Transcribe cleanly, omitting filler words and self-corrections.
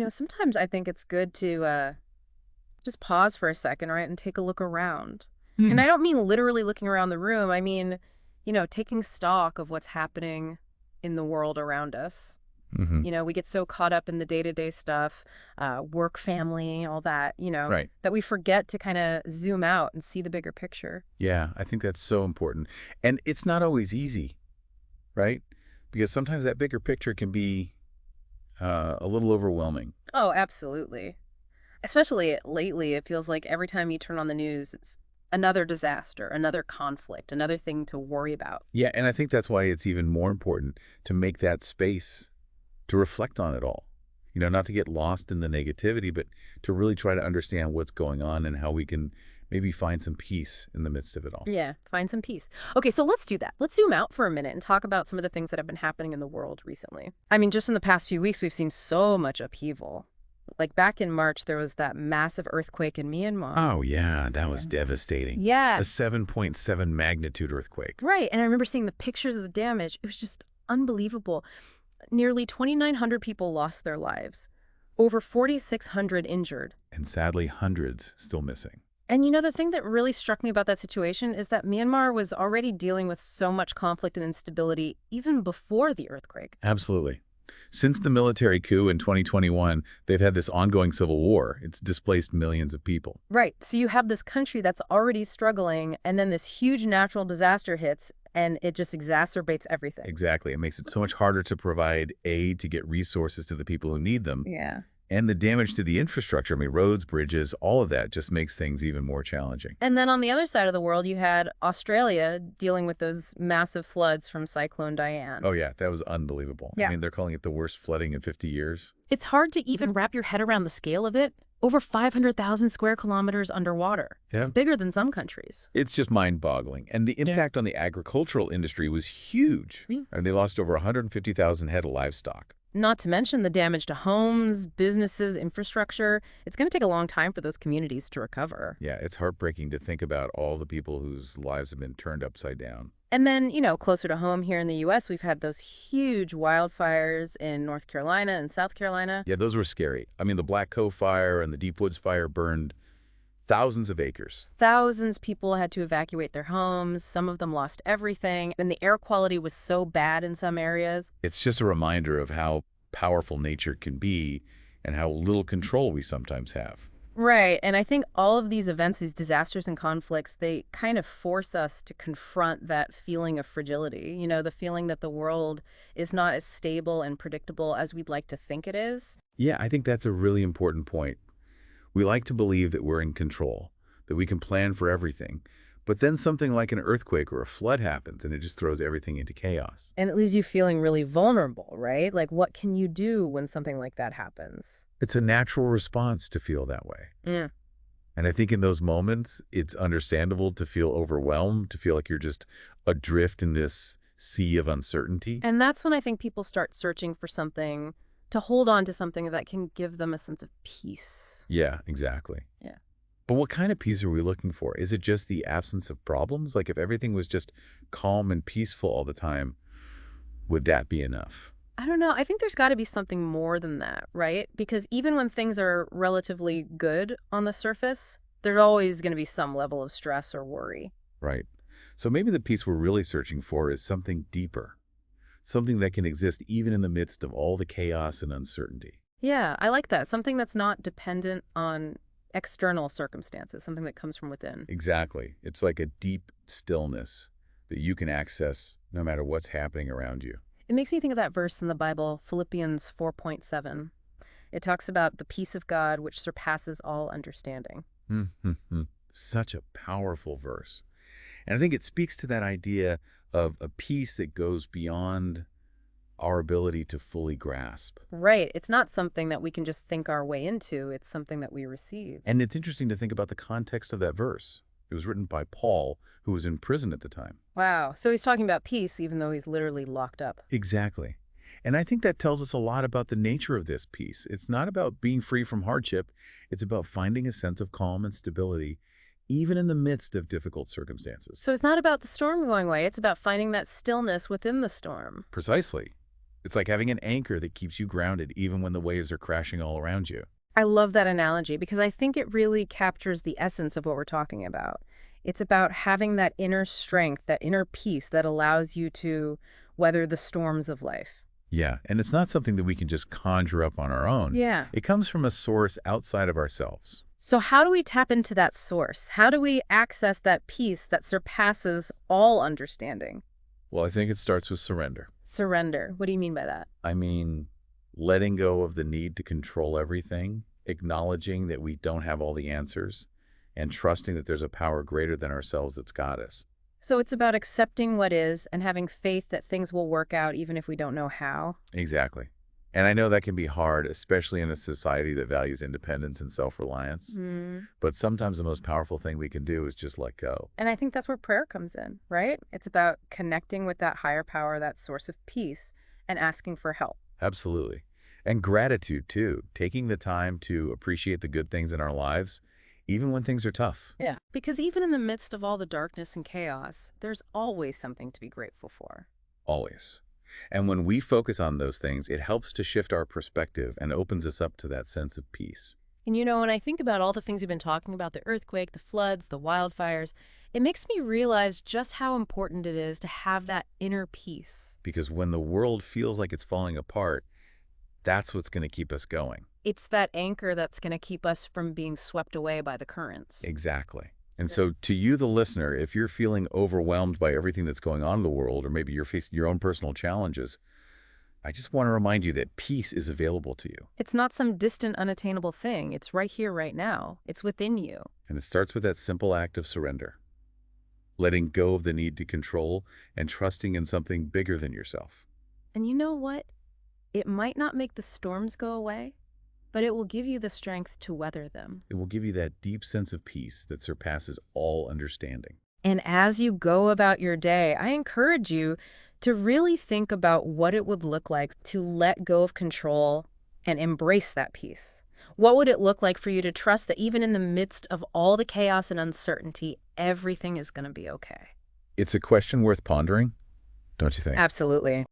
Sometimes I think it's good to just pause for a second, right, and take a look around. And Hmm. I don't mean literally looking around the room. I mean, taking stock of what's happening in the world around us. Hmm. We get so caught up in the day-to-day stuff, work, family, all that, Right. that we forget to kind of zoom out and see the bigger picture. Yeah, I think that's so important. And it's not always easy, right? Because sometimes that bigger picture can be a little overwhelming. Oh, absolutely. Especially lately, it feels like every time you turn on the news, it's another disaster, another conflict, another thing to worry about. Yeah, and I think that's why it's even more important to make that space to reflect on it all. Not to get lost in the negativity, but to really try to understand what's going on and how we can maybe find some peace in the midst of it all. Yeah, find some peace. Okay, so let's do that. Let's zoom out for a minute and talk about some of the things that have been happening in the world recently. I mean, just in the past few weeks, we've seen so much upheaval. Like back in March, there was that massive earthquake in Myanmar. Oh, yeah, that Yeah. was devastating. Yeah, A 7.7 magnitude earthquake. right. And I remember seeing the pictures of the damage. It was just unbelievable. Nearly 2,900 people lost their lives, over 4,600 injured. And sadly, hundreds still missing. And the thing that really struck me about that situation is that Myanmar was already dealing with so much conflict and instability even before the earthquake. Absolutely. Since the military coup in 2021, they've had this ongoing civil war. It's displaced millions of people. Right. So you have this country that's already struggling, and then this huge natural disaster hits, and it just exacerbates everything. Exactly. It makes it so much harder to provide aid to get resources to the people who need them. Yeah. And the damage to the infrastructure, I mean, roads, bridges, all of that just makes things even more challenging. And then on the other side of the world, you had Australia dealing with those massive floods from Cyclone Diane. Oh, yeah, that was unbelievable. I Yeah. mean, they're calling it the worst flooding in 50 years. It's hard to even wrap your head around the scale of it. Over 500,000 square kilometers underwater. Yeah. It's bigger than some countries. It's just mind-boggling. And the impact on the agricultural industry was huge. Yeah. And they lost over 150,000 head of livestock. Not to mention the damage to homes, businesses, infrastructure. It's going to take a long time for those communities to recover. Yeah, it's heartbreaking to think about all the people whose lives have been turned upside down. And then, closer to home here in the U.S., we've had those huge wildfires in North Carolina and South Carolina. Yeah, those were scary. I mean, the Black Cove Fire and the Deep Woods Fire burned thousands of acres. Thousands of people had to evacuate their homes. Some of them lost everything. And the air quality was so bad in some areas. It's just a reminder of how powerful nature can be and how little control we sometimes have. Right. And I think all of these events, these disasters and conflicts, they kind of force us to confront that feeling of fragility, the feeling that the world is not as stable and predictable as we'd like to think it is. Yeah, I think that's a really important point. We like to believe that we're in control, that we can plan for everything. But then something like an earthquake or a flood happens and it just throws everything into chaos. And it leaves you feeling really vulnerable, right? Like, what can you do when something like that happens? It's a natural response to feel that way. Mm. And I think in those moments, it's understandable to feel overwhelmed, to feel like you're just adrift in this sea of uncertainty. And that's when I think people start searching for something to hold on to something that can give them a sense of peace. Yeah, exactly. Yeah. But what kind of peace are we looking for? Is it just the absence of problems? Like if everything was just calm and peaceful all the time, would that be enough? I don't know. I think there's got to be something more than that, right? Because even when things are relatively good on the surface, there's always going to be some level of stress or worry. Right. So maybe the peace we're really searching for is something deeper, something that can exist even in the midst of all the chaos and uncertainty. Yeah, I like that. Something that's not dependent on external circumstances, something that comes from within. Exactly. It's like a deep stillness that you can access no matter what's happening around you. It makes me think of that verse in the Bible, Philippians 4.7. It talks about the peace of God which surpasses all understanding. Hmm. Such a powerful verse. And I think it speaks to that idea of a peace that goes beyond our ability to fully grasp. Right. It's not something that we can just think our way into. It's something that we receive. And it's interesting to think about the context of that verse. It was written by Paul, who was in prison at the time. Wow. So he's talking about peace, even though he's literally locked up. Exactly. And I think that tells us a lot about the nature of this peace. It's not about being free from hardship. It's about finding a sense of calm and stability, even in the midst of difficult circumstances. So it's not about the storm going away. It's about finding that stillness within the storm. Precisely. It's like having an anchor that keeps you grounded even when the waves are crashing all around you. I love that analogy because I think it really captures the essence of what we're talking about. It's about having that inner strength, that inner peace that allows you to weather the storms of life. Yeah, and it's not something that we can just conjure up on our own. Yeah. It comes from a source outside of ourselves. So how do we tap into that source? How do we access that peace that surpasses all understanding? Well, I think it starts with surrender. Surrender. What do you mean by that? I mean, letting go of the need to control everything, acknowledging that we don't have all the answers, and trusting that there's a power greater than ourselves that's got us. So it's about accepting what is and having faith that things will work out even if we don't know how. Exactly. And I know that can be hard, especially in a society that values independence and self-reliance. Mm. But sometimes the most powerful thing we can do is just let go. And I think that's where prayer comes in, right? It's about connecting with that higher power, that source of peace, and asking for help. Absolutely. And gratitude, too. Taking the time to appreciate the good things in our lives, even when things are tough. Yeah. Because even in the midst of all the darkness and chaos, there's always something to be grateful for. Always. And when we focus on those things, it helps to shift our perspective and opens us up to that sense of peace. And when I think about all the things we've been talking about, the earthquake, the floods, the wildfires, it makes me realize just how important it is to have that inner peace. Because when the world feels like it's falling apart, that's what's going to keep us going. It's that anchor that's going to keep us from being swept away by the currents. Exactly. And so to you, the listener, if you're feeling overwhelmed by everything that's going on in the world, or maybe you're facing your own personal challenges, I just want to remind you that peace is available to you. It's not some distant, unattainable thing. It's right here, right now. It's within you. And it starts with that simple act of surrender, letting go of the need to control and trusting in something bigger than yourself. And you know what? It might not make the storms go away, but it will give you the strength to weather them. It will give you that deep sense of peace that surpasses all understanding. And as you go about your day, I encourage you to really think about what it would look like to let go of control and embrace that peace. What would it look like for you to trust that even in the midst of all the chaos and uncertainty, everything is going to be okay? It's a question worth pondering, don't you think? Absolutely.